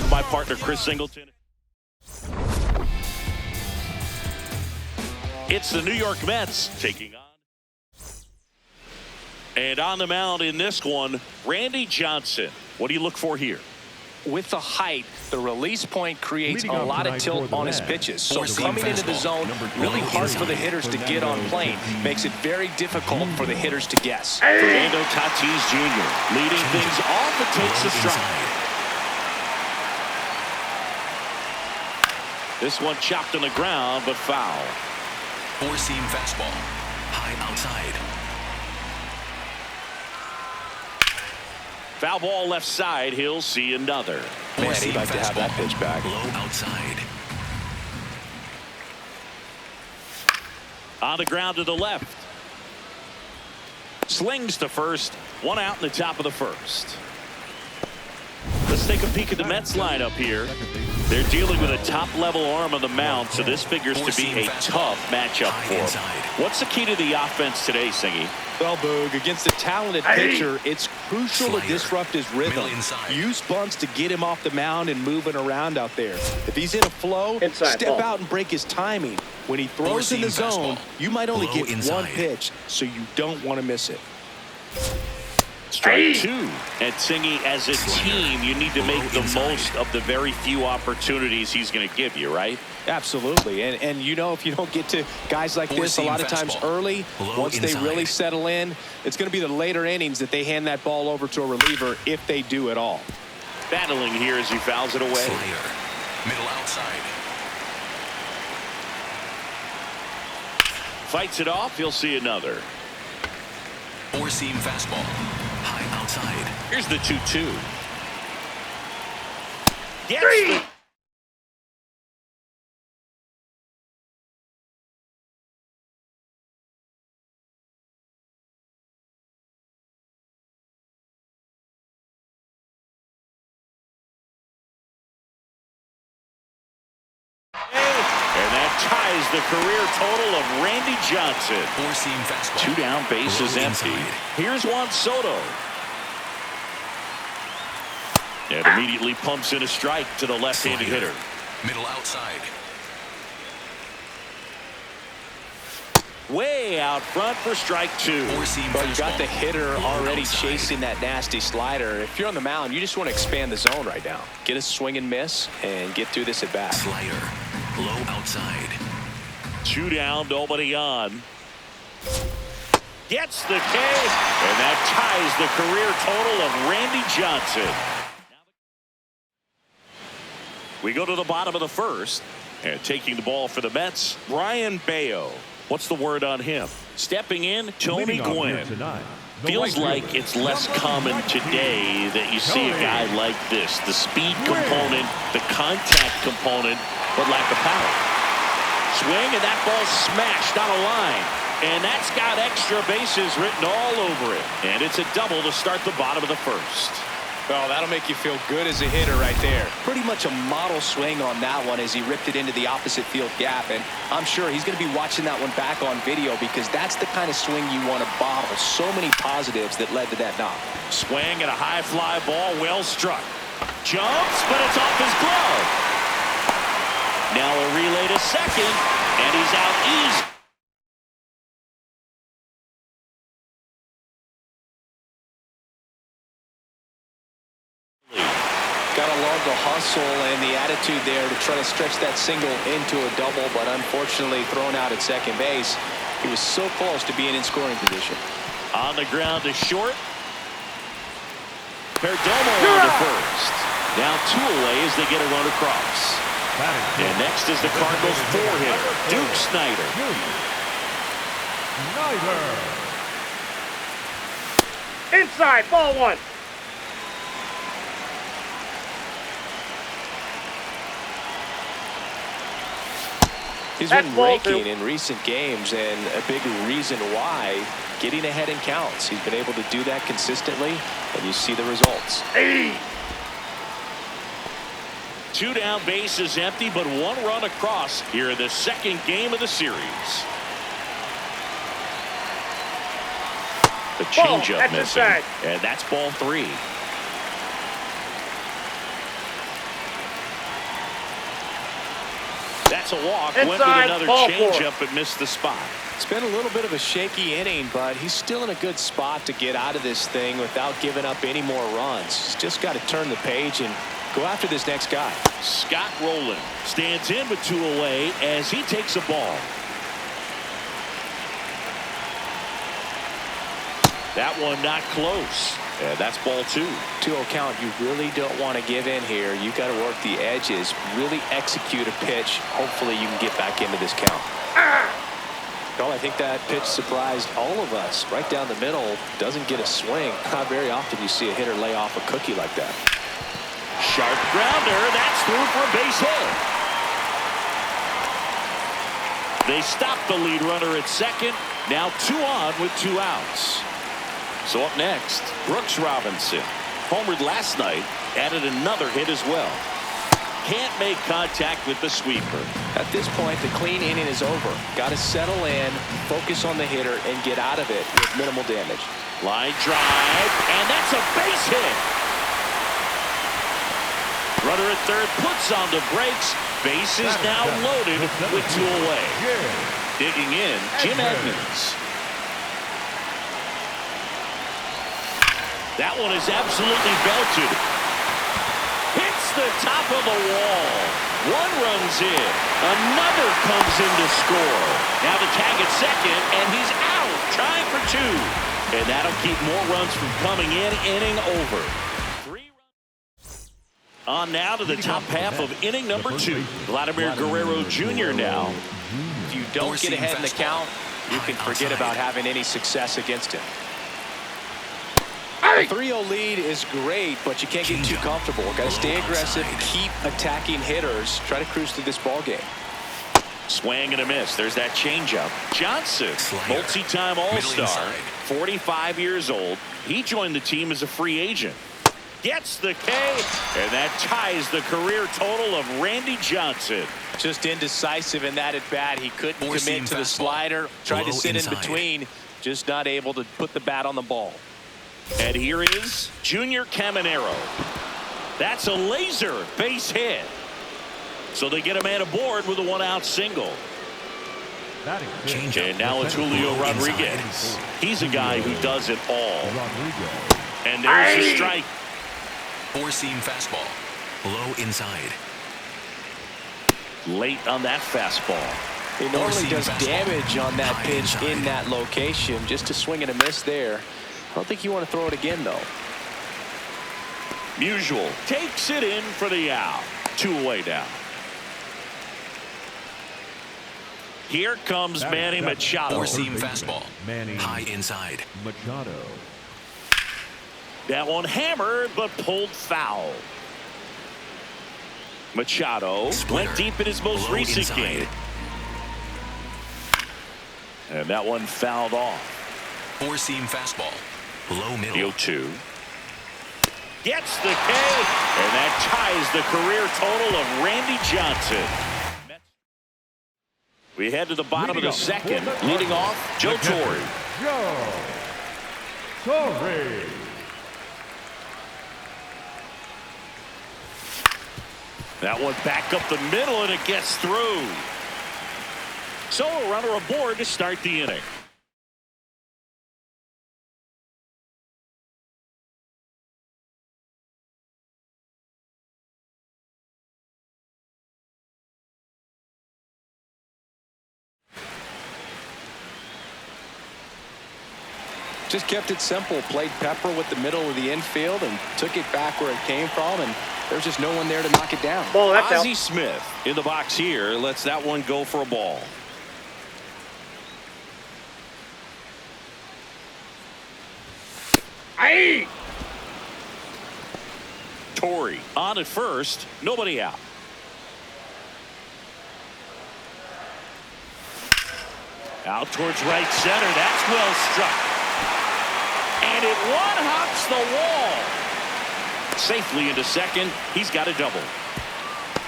with my partner, Chris Singleton. It's the New York Mets taking on. And on the mound in this one, Randy Johnson. What do you look for here? With the height, the release point creates a lot of tilt on his pitches. So coming into the zone, really hard for the hitters to get on plane. Makes it very difficult for the hitters to guess. Fernando Tatis Jr. leading things off and takes a strike. This one chopped on the ground, but foul. Four-seam fastball. High outside. Foul ball left side. He'll see another. Man, he'd like to have that pitch back. Low outside. On the ground to the left. Slings to first. One out in the top of the first. Let's take a peek at the Mets lineup here. They're dealing with a top-level arm on the mound, so this figures to be a tough matchup for them. What's the key to the offense today, Singy? Well, Boog, against a talented pitcher, it's crucial to disrupt his rhythm. Use bunts to get him off the mound and moving around out there. If he's in a flow, step out and break his timing. When he throws in the zone, you might only get one pitch, so you don't want to miss it. Strike two. And Singy, as a team, you need to make the most of the very few opportunities he's going to give you, right? Absolutely. And you know, if you don't get to guys like this a lot of times early, once they really settle in, it's going to be the later innings that they hand that ball over to a reliever if they do at all. Battling here as he fouls it away. Slayer. Middle outside. Fights it off. He'll see another. Four-seam fastball. High outside. Here's the 2-2. Yes. And that ties the career total of Randy Johnson. Four-seam fastball. Two down, bases empty. Here's Juan Soto. And immediately pumps in a strike to the left-handed hitter. Middle outside. Way out front for strike two. But you got the hitter already chasing that nasty slider. If you're on the mound, you just want to expand the zone right now. Get a swing and miss and get through this at bat. Slider. Low outside. Two down, nobody on. Gets the K, and that ties the career total of Randy Johnson. We go to the bottom of the first, and taking the ball for the Mets, Brian Bayo. What's the word on him? Stepping in, Tony Gwynn. Feels like it's less common today that you see a guy like this. The speed component, the contact component, but lack of power. Swing, and that ball smashed on a line. And that's got extra bases written all over it. And it's a double to start the bottom of the first. Well, that'll make you feel good as a hitter right there. Pretty much a model swing on that one as he ripped it into the opposite field gap. And I'm sure he's going to be watching that one back on video because that's the kind of swing you want to bottle. So many positives that led to that knock. Swing and a high fly ball, well struck. Jumps, but it's off his glove. Now a relay to second, and he's out easy. Got to love the hustle and the attitude there to try to stretch that single into a double, but unfortunately thrown out at second base. He was so close to being in scoring position. On the ground to short. Perdomo on to first. Now two away as they get a run across. And next is the Cardinals four-hitter, Duke Snider. Inside, ball one. He's been raking in recent games, and a big reason why, getting ahead in counts. He's been able to do that consistently, and you see the results. Two down, bases empty, but one run across here in the second game of the series. The changeup missing, and that's ball three. That's a walk. Inside, went with another ball changeup but missed the spot. It's been a little bit of a shaky inning, but he's still in a good spot to get out of this thing without giving up any more runs. He's just got to turn the page and go after this next guy. Scott Rowland stands in with 2 away as he takes a ball. That one not close. And that's ball 2. 2-0 count. You really don't want to give in here. You got to work the edges, really execute a pitch. Hopefully you can get back into this count. Well, I think that pitch surprised all of us. Right down the middle, doesn't get a swing. Not very often you see a hitter lay off a cookie like that. Sharp grounder. That's through for a base hit. They stop the lead runner at second. Now 2 on with 2 outs. So up next, Brooks Robinson. Homered last night, added another hit as well. Can't make contact with the sweeper. At this point, the clean inning is over. Got to settle in, focus on the hitter, and get out of it with minimal damage. Line drive, and that's a base hit. Runner at third puts on the brakes. Base is now loaded with 2 away. Digging in, Jim Edmonds. That one is absolutely belted. Hits the top of the wall. 1 runs in. Another comes in to score. Now the tag at second, and he's out, trying for 2. And that'll keep more runs from coming in. Inning over. 3 runs. On now to the top half of inning number 2. Vladimir Guerrero Jr. now. If you don't get ahead in the count, you can forget about having any success against him. A 3-0 lead is great, but you can't get too comfortable. Got to stay aggressive, keep attacking hitters, try to cruise through this ball game. Swing and a miss. There's that changeup. Johnson, multi-time All-Star, 45 years old. He joined the team as a free agent. Gets the K, and that ties the career total of Randy Johnson. Just indecisive in that at bat. He couldn't commit to the slider. Tried to sit in between, just not able to put the bat on the ball. And here is Junior Caminero. That's a laser base hit. So they get a man aboard with a 1-out single. And now it's Julio Rodriguez. He's a guy who does it all. And there's a strike. 4-seam fastball. Low inside. Late on that fastball. He normally does damage on that pitch in that location. Just a swing and a miss there. I don't think you want to throw it again, though. Musial takes it in for the out. 2 away now. Here comes Manny Machado. 4-seam fastball. High inside. Machado. That one hammered, but pulled foul. Machado went deep in his most recent game. And that one fouled off. 4-seam fastball. Low middle. 0-2. Gets the K, and that ties the career total of Randy Johnson. We head to the bottom of the second. Leading off, Joe Torre. Joe Torre. That one back up the middle, and it gets through. So a runner aboard to start the inning. Just kept it simple. Played pepper with the middle of the infield and took it back where it came from, and there's just no one there to knock it down. Ball, that's out. Ozzie Smith in the box here lets that one go for a ball. Aye. Torre on at first, nobody out. Out towards right center. That's well struck. And it one-hops the wall. Safely into second. He's got a double.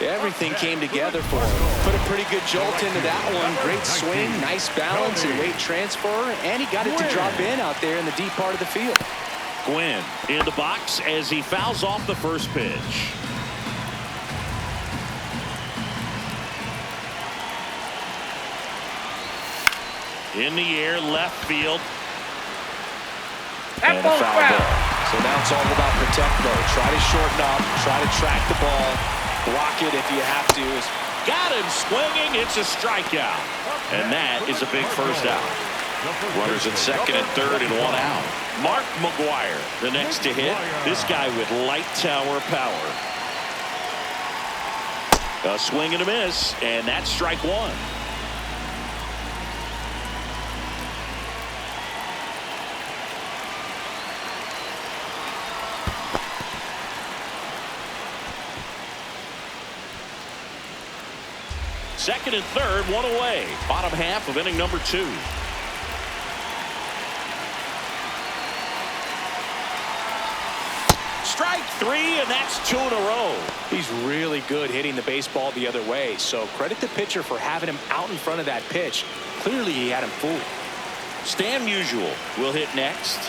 Everything came together for him. Put a pretty good jolt into that one. Great swing, nice balance and weight transfer. And he got it to drop in out there in the deep part of the field. Gwynn in the box as he fouls off the first pitch. In the air, left field. And a foul ball. So now it's all about protect mode. Try to shorten up, try to track the ball, block it if you have to. Got him swinging. It's a strikeout. And that is a big first out. Runners at second and third and one out. Mark McGuire, the next to hit. This guy with light tower power. A swing and a miss, and that's strike one. Second and third, one away. Bottom half of inning number 2. Strike 3, and that's 2 in a row. He's really good hitting the baseball the other way, so credit the pitcher for having him out in front of that pitch. Clearly he had him fooled. Stan Musial will hit next.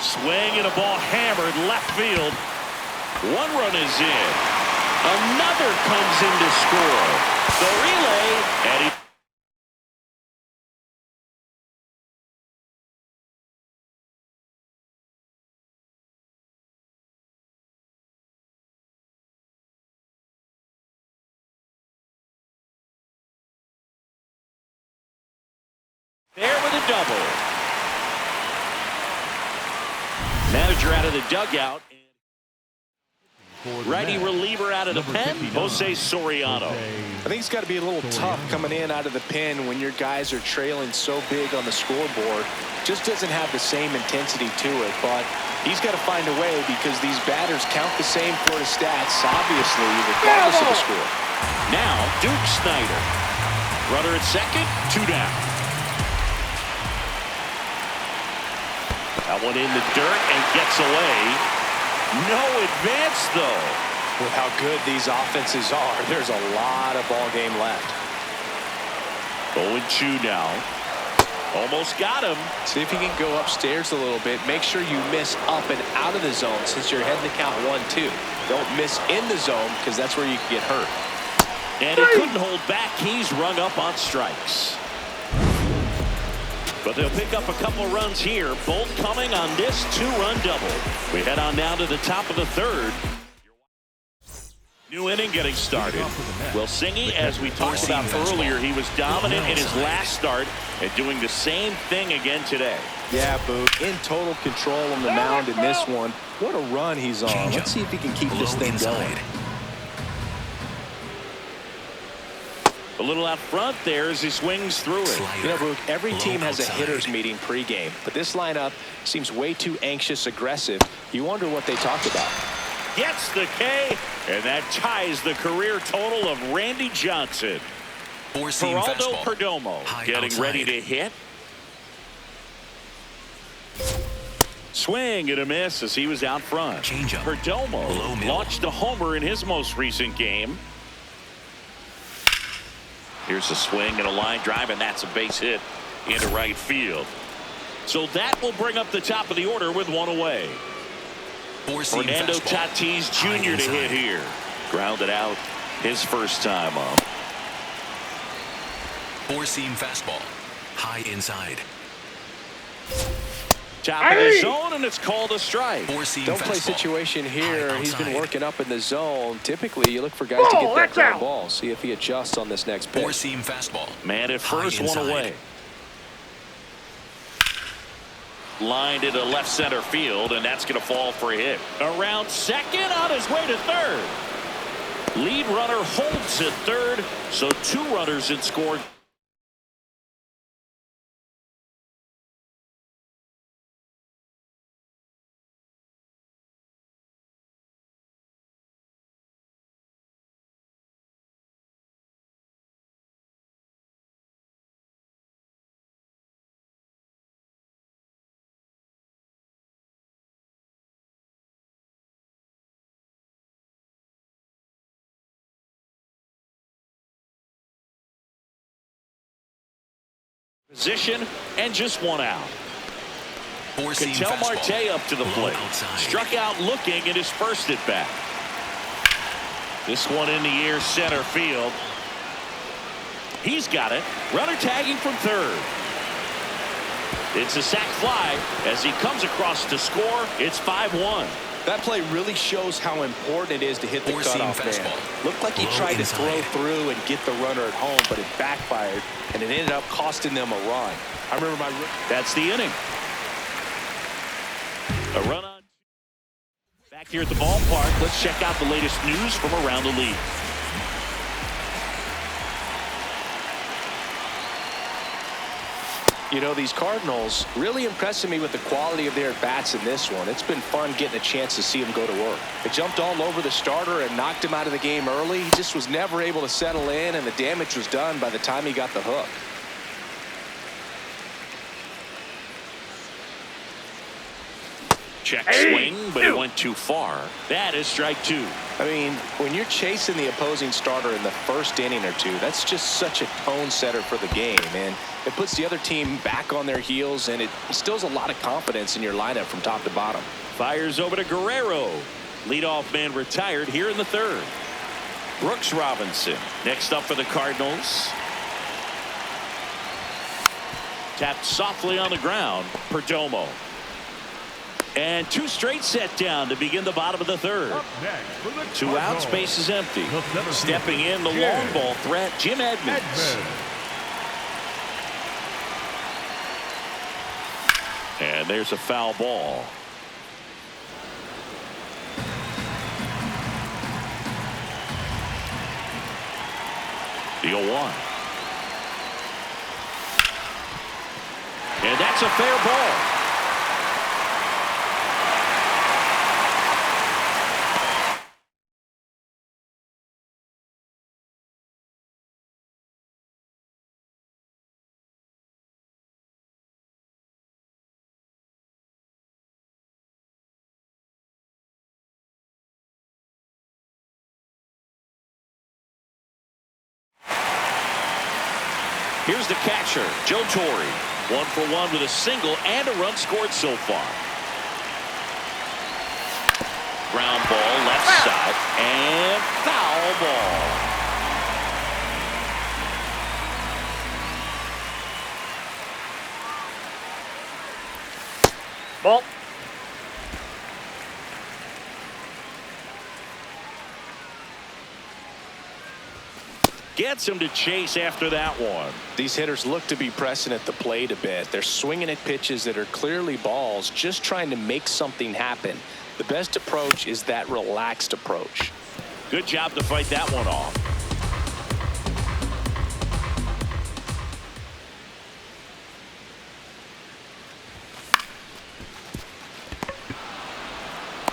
Swing and a ball hammered left field. One run is in. Another comes in to score. The relay, and he there with a double. Manager out of the dugout. Righty reliever out of the pen, Jose Soriano. I think it's got to be a little tough coming in out of the pen when your guys are trailing so big on the scoreboard. Just doesn't have the same intensity to it, but he's got to find a way because these batters count the same for the stats, obviously, regardless of the score. Now, Duke Snyder. Runner at second, 2 down. That one in the dirt and gets away. No advance, though. With how good these offenses are, there's a lot of ball game left. 0-2 now. Almost got him. See if you can go upstairs a little bit. Make sure you miss up and out of the zone since you're heading to count 1-2. Don't miss in the zone because that's where you can get hurt. And he couldn't hold back. He's rung up on strikes. But they'll pick up a couple runs here, both coming on this 2-run double. We head on down to the top of the third. New inning getting started. Well, Singy, as we talked about earlier, he was dominant in his last start and doing the same thing again today. Yeah, Boog, in total control on the mound in this one. What a run he's on. Let's see if he can keep this thing going. A little out front there as he swings through it. You know, Boog, every team has a hitters meeting pregame, but this lineup seems way too anxious, aggressive. You wonder what they talked about. Gets the K, and that ties the career total of Randy Johnson. Geraldo Perdomo getting ready to hit. Swing and a miss as he was out front. Perdomo launched a homer in his most recent game. Here's a swing and a line drive, and that's a base hit into right field. So that will bring up the top of the order with one away. Fernando Tatis Jr. to hit here. Grounded out his first time up. 4-seam fastball. High inside. Top of the zone, and it's called a strike. Don't play situation here. He's been working up in the zone. Typically, you look for guys to get that ground ball. See if he adjusts on this next pitch. 4-seam fastball. Man at first, one away. Lined into left center field, and that's going to fall for a hit. Around second, on his way to third. Lead runner holds at third, so 2 runners in scored. Position and just one out. Ketel Marte up to the plate. Struck out looking at his first at bat. This one in the air center field. He's got it. Runner tagging from third. It's a sac fly as he comes across to score. It's 5-1. That play really shows how important it is to hit the cutoff man. Looked like he tried to throw through and get the runner at home, but it backfired, and it ended up costing them a run. I remember That's the inning. A run on. Back here at the ballpark, let's check out the latest news from around the league. You know, these Cardinals really impressing me with the quality of their at-bats in this one. It's been fun getting a chance to see them go to work. They jumped all over the starter and knocked him out of the game early. He just was never able to settle in, and the damage was done by the time he got the hook. Check swing, but it went too far. That is strike two. I mean, when you're chasing the opposing starter in the first inning or two, that's just such a tone setter for the game, and it puts the other team back on their heels, and it instills a lot of confidence in your lineup from top to bottom. Fires over to Guerrero. Leadoff man retired here in the third. Brooks Robinson next up for the Cardinals. Tapped softly on the ground. Perdomo. And two straight set down to begin the bottom of the third. Two outs, base is empty. Stepping in the long ball threat, Jim Edmonds. And there's a foul ball. The 0-1. And that's a fair ball. Here's the catcher, Joe Torre. 1 for 1 with a single and a run scored so far. Ground ball left side and foul ball. Ball. Gets him to chase after that one. These hitters look to be pressing at the plate a bit. They're swinging at pitches that are clearly balls, just trying to make something happen. The best approach is that relaxed approach. Good job to fight that one off.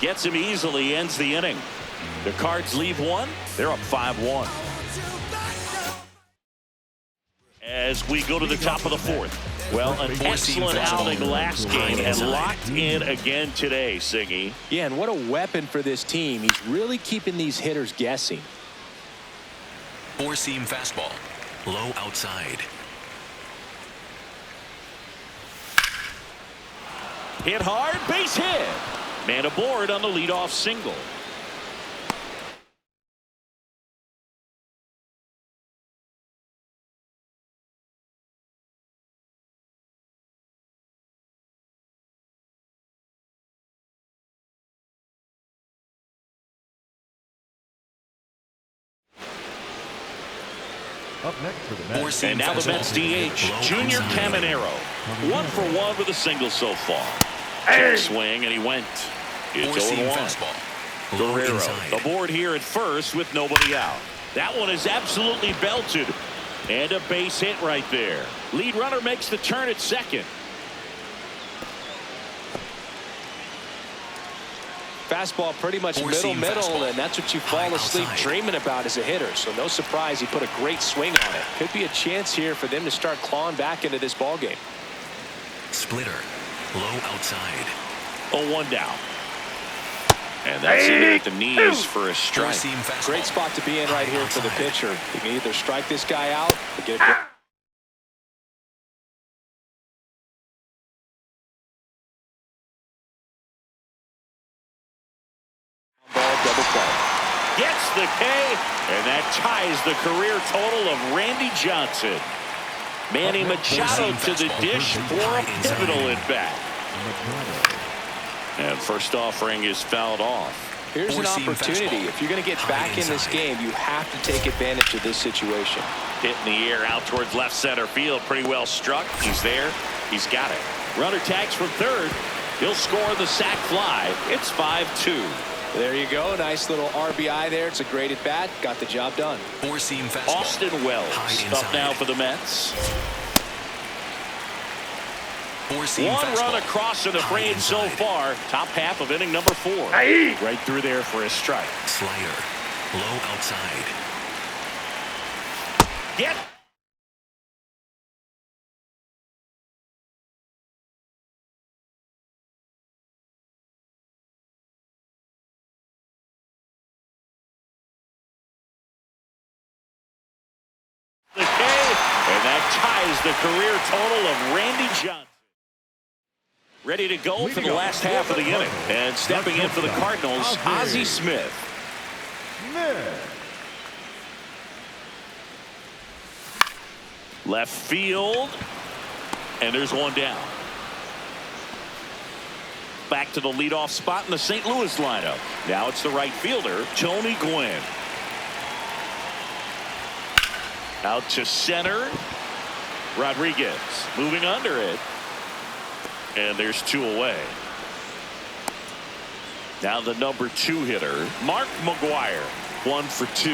Gets him easily, ends the inning. The Cards leave one. They're up 5-1. As we go to the top of the fourth. Well, an excellent outing last game and locked in again today, Singy. Yeah, and what a weapon for this team. He's really keeping these hitters guessing. Four-seam fastball. Low outside. Hit hard, base hit. Man aboard on the leadoff single. Up next for the Mets. And now the Mets DH, Junior Caminero. 1 for 1 with a single so far. Check swing, and he went. It's 0-1. Guerrero, the board here at first with nobody out. That one is absolutely belted. And a base hit right there. Lead runner makes the turn at second. Fastball pretty much middle, and that's what you fall asleep dreaming about as a hitter. So no surprise he put a great swing on it. Could be a chance here for them to start clawing back into this ball game. Splitter, low outside. 0-1 down. And that's it at the knees for a strike. Great spot to be in right here for the pitcher. You can either strike this guy out or get a Gets the K, and that ties the career total of Randy Johnson. Manny Machado to the dish for a pivotal at bat. And first offering is fouled off. Here's an opportunity. If you're going to get back in this game, you have to take advantage of this situation. Hit in the air out towards left center field. Pretty well struck. He's there. He's got it. Runner tags from third. He'll score the sac fly. It's 5-2. There you go. Nice little RBI there. It's a great at bat. Got the job done. Four-seam fastball. Austin Wells up now for the Mets. One run across in the frame so far. Top half of inning number 4. Right through there for a strike. Slider. Low outside. Get. The K, and that ties the career total of Randy Johnson. Ready to go for the last half of the inning. And stepping in for the Cardinals, Ozzie Smith. Left field. And there's one down. Back to the leadoff spot in the St. Louis lineup. Now it's the right fielder, Tony Gwynn. Out to center. Rodriguez moving under it. And there's 2 away. Now the number 2 hitter, Mark McGwire. 1 for 2.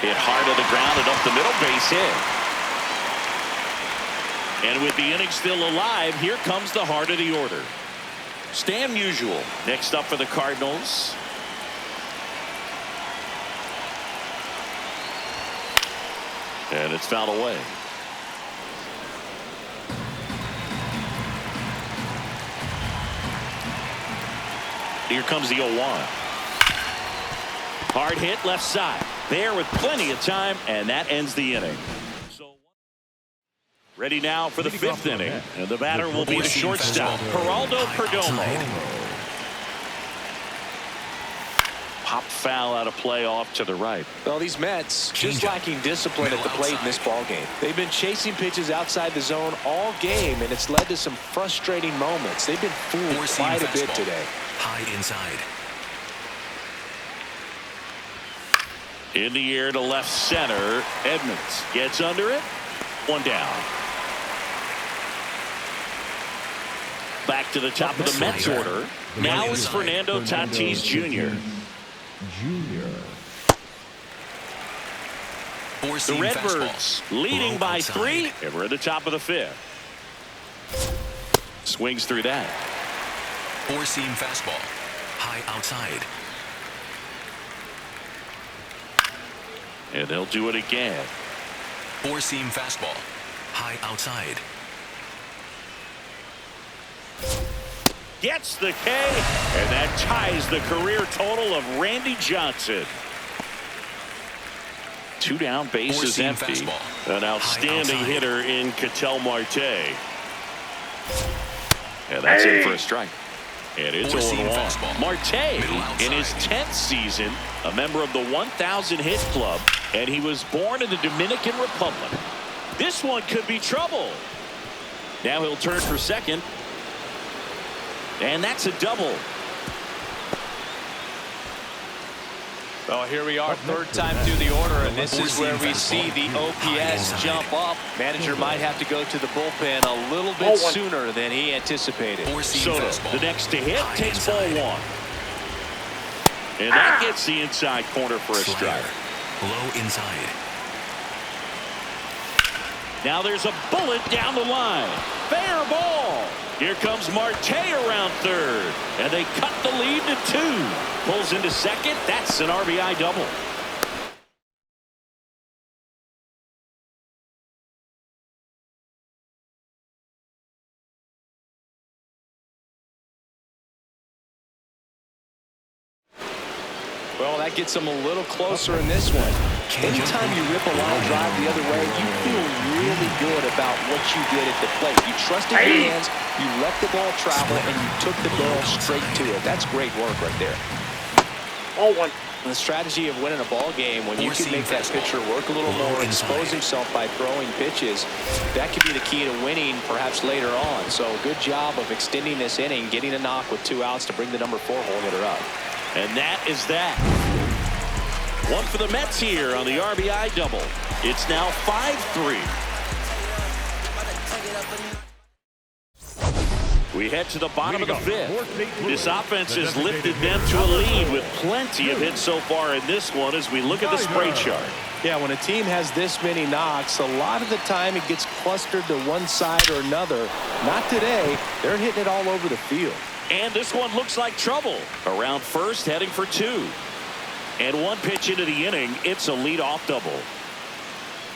Hit hard to the ground and up the middle, base hit. And with the inning still alive, here comes the heart of the order. Stan Musial next up for the Cardinals. And it's fouled away. Here comes the 0-1. Hard hit left side. There with plenty of time, and that ends the inning. So ready now for the 5th inning. And the batter will be the shortstop, Geraldo Perdomo. Pop foul out of play off to the right. Well, these Mets just lacking discipline at the plate in this ball game. They've been chasing pitches outside the zone all game, and it's led to some frustrating moments. They've been fooled quite a bit today. High inside. In the air to left center. Edmonds gets under it. 1 down. Back to the top of the Mets order. Now is Fernando Tatis Jr. The Redbirds leading by 3, and we're at the top of the 5th. Swings through that. Four-seam fastball. High outside. And they'll do it again. Four-seam fastball. High outside. Gets the K, and that ties the career total of Randy Johnson. 2 down, bases empty. Fastball. An outstanding hitter in Ketel Marte. And that's in for a strike. And it's 0-1. Marte, in his 10th season, a member of the 1,000 hit club, and he was born in the Dominican Republic. This one could be trouble. Now he'll turn for second. And that's a double. Well, here we are, 3rd time through the order, and this is where we see the OPS jump up. Manager might have to go to the bullpen a little bit sooner than he anticipated. Soto, the next to hit, takes ball 1. And that gets the inside corner for a strike. Low inside. Now there's a bullet down the line. Fair ball. Here comes Marte around third. And they cut the lead to 2. Pulls into second. That's an RBI double. Well, that gets them a little closer in this one. Anytime you rip a line drive the other way, you feel really good about what you did at the plate. You trusted your hands, you let the ball travel, and you took the ball straight to it. That's great work right there. Ball one. The strategy of winning a ball game, when you can make that pitcher work a little more, expose himself by throwing pitches, that could be the key to winning perhaps later on. So good job of extending this inning, getting a knock with 2 outs to bring the number 4 hole hitter up. And that is that. One for the Mets here on the RBI double. It's now 5-3. We head to the bottom of the 5th. This offense has lifted them to a lead with plenty of hits so far in this one as we look at the spray chart. Yeah, when a team has this many knocks, a lot of the time it gets clustered to one side or another. Not today. They're hitting it all over the field. And this one looks like trouble. Around first, heading for 2. And 1 pitch into the inning, it's a leadoff double.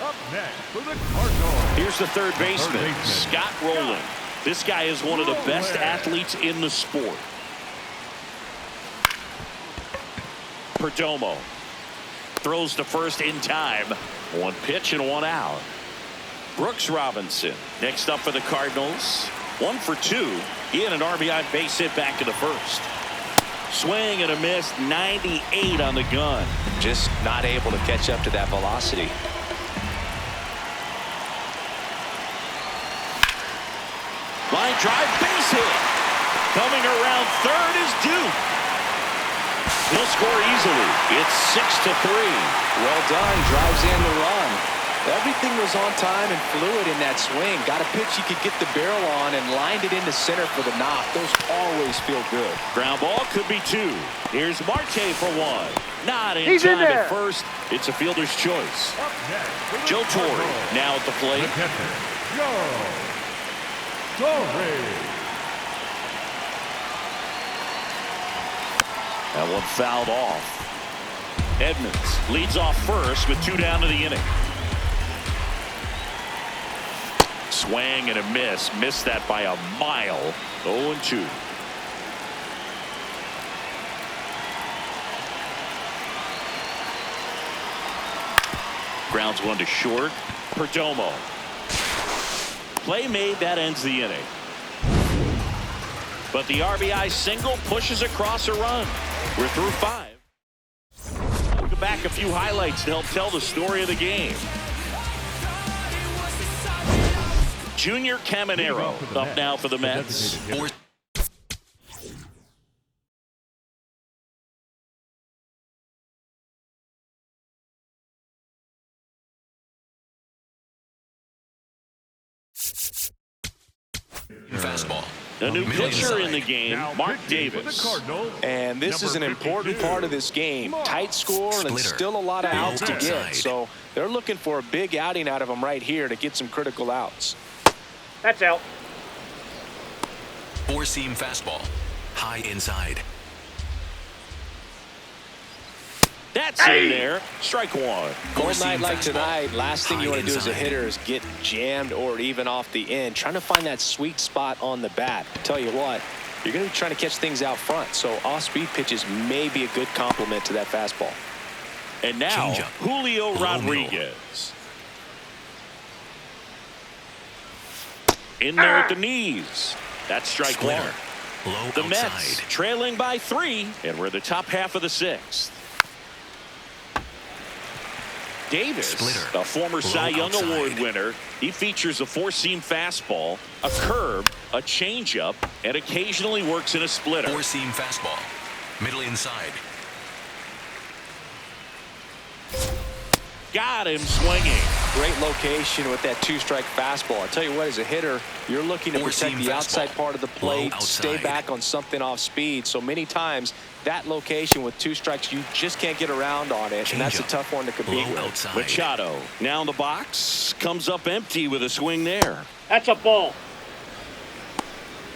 Up next for the Cardinals. Here's the third baseman, Scott Rowland. This guy is one of the best athletes in the sport. Perdomo throws to first in time. 1 pitch and 1 out. Brooks Robinson next up for the Cardinals. 1 for 2. He had an RBI base hit back in the first. Swing and a miss, 98 on the gun. Just not able to catch up to that velocity. Line drive, base hit. Coming around third is Duke. He'll score easily. It's 6-3. Well done. Drives in the run. Everything was on time and fluid in that swing. Got a pitch he could get the barrel on and lined it into center for the knock. Those always feel good. Ground ball could be 2. Here's Marte for 1. Not in He's time in there. at first. It's a fielder's choice. Up next for the Joe Torre Cardinals. now at the plate. The catcher, Joe Torre. That one fouled off. Edmonds leads off first with 2 down to the inning. Swing and a miss. Missed that by a mile. 0-2. Grounds 1 to short. Perdomo. Play made. That ends the inning. But the RBI single pushes across a run. We're through 5. Look back a few highlights to help tell the story of the game. Junior Caminero up now for the Mets. Fastball. The new pitcher in the game, Mark Davis. And this is an important part of this game. Tight score and still a lot of outs to get. So they're looking for a big outing out of him right here to get some critical outs. That's out. 4-seam fastball. High inside. That's in there. Strike 1. Cold night like tonight, last thing you want to do as a hitter is get jammed or even off the end. Trying to find that sweet spot on the bat. Tell you what, you're going to be trying to catch things out front. So off-speed pitches may be a good complement to that fastball. And now, Julio Rodriguez. In there at the knees. That's strike 1. Low The Mets outside. trailing by 3, and we're the top half of the 6th. Davis, a former Cy Young Award winner, he features a 4-seam fastball, a curve, a changeup, and occasionally works in a splitter. 4-seam fastball. Middle inside. Got him swinging. Great location with that 2-strike fastball. I tell you what, as a hitter, you're looking to protect the outside part of the plate, stay back on something off speed. So many times, that location with 2 strikes, you just can't get around on it, and that's a tough one to compete with. Machado now in the box, comes up empty with a swing there. That's a ball.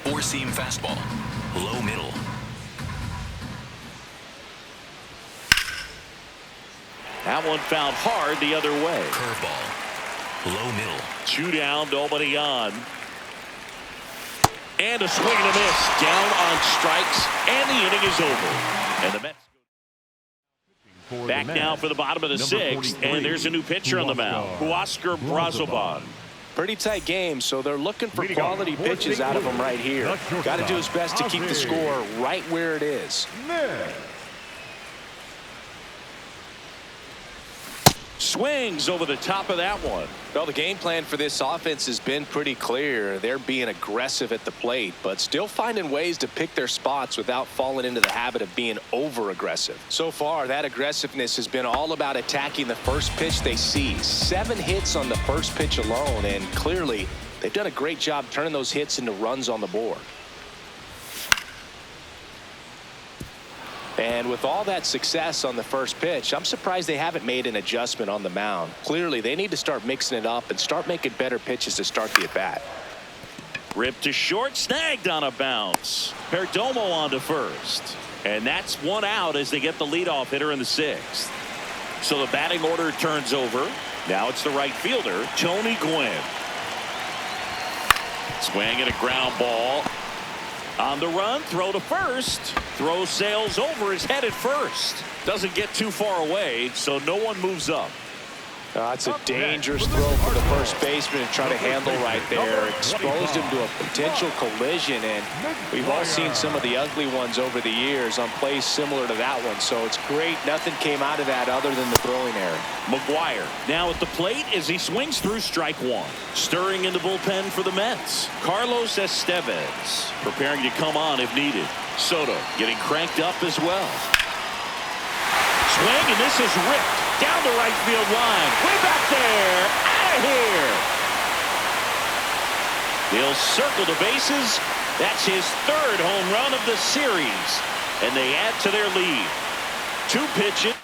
4-seam fastball. Low middle. That one fouled hard the other way. Curveball. Low middle. 2 down, nobody on. And a swing and a miss. Down on strikes, and the inning is over. And the Mets Back now for the bottom of the sixth, and there's a new pitcher on the mound, Oscar Brazoban. Pretty tight game, so they're looking for quality pitches out of him right here. Got to do his best to keep the score right where it is. Swings over the top of that one. Well, the game plan for this offense has been pretty clear. They're being aggressive at the plate, but still finding ways to pick their spots without falling into the habit of being over-aggressive. So far, that aggressiveness has been all about attacking the first pitch they see. 7 hits on the first pitch alone, and clearly they've done a great job turning those hits into runs on the board. And with all that success on the first pitch, I'm surprised they haven't made an adjustment on the mound. Clearly, they need to start mixing it up and start making better pitches to start the at-bat. Ripped to short, snagged on a bounce. Perdomo on to first. And that's 1 out as they get the leadoff hitter in the 6th. So the batting order turns over. Now it's the right fielder, Tony Gwynn. Swing and a ground ball. On the run, throw to first. Throw sails over, is headed first. Doesn't get too far away, so no one moves up. It's a dangerous throw for the first baseman to try to handle right there. Exposed him to a potential collision, and we've all seen some of the ugly ones over the years on plays similar to that one. So it's great nothing came out of that other than the throwing error. McGuire now at the plate as he swings through strike 1. Stirring in the bullpen for the Mets, Carlos Estevez preparing to come on if needed. Soto getting cranked up as well. Swing, and this is ripped down the right field line. Way back there. Out of here. He'll circle the bases. That's his 3rd home run of the series. And they add to their lead. 2 pitches.